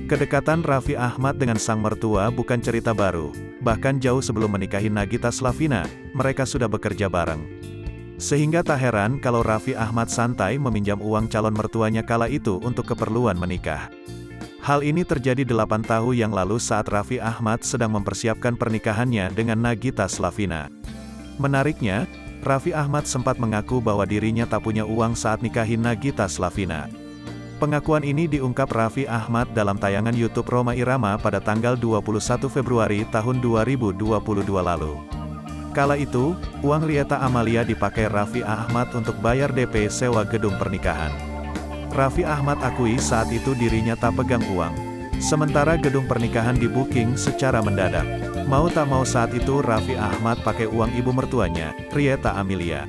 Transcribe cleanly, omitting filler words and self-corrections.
Kedekatan Raffi Ahmad dengan sang mertua bukan cerita baru. Bahkan jauh sebelum menikahi Nagita Slavina, mereka sudah bekerja bareng. Sehingga tak heran kalau Raffi Ahmad santai meminjam uang calon mertuanya kala itu untuk keperluan menikah. Hal ini terjadi 8 tahun yang lalu saat Raffi Ahmad sedang mempersiapkan pernikahannya dengan Nagita Slavina. Menariknya, Raffi Ahmad sempat mengaku bahwa dirinya tak punya uang saat nikahin Nagita Slavina. Pengakuan ini diungkap Raffi Ahmad dalam tayangan YouTube Rhoma Irama pada tanggal 21 Februari tahun 2022 lalu. Kala itu, uang Rieta Amalia dipakai Raffi Ahmad untuk bayar DP sewa gedung pernikahan. Raffi Ahmad akui saat itu dirinya tak pegang uang. Sementara gedung pernikahan di-booking secara mendadak. Mau tak mau saat itu Raffi Ahmad pakai uang ibu mertuanya, Rieta Amelia.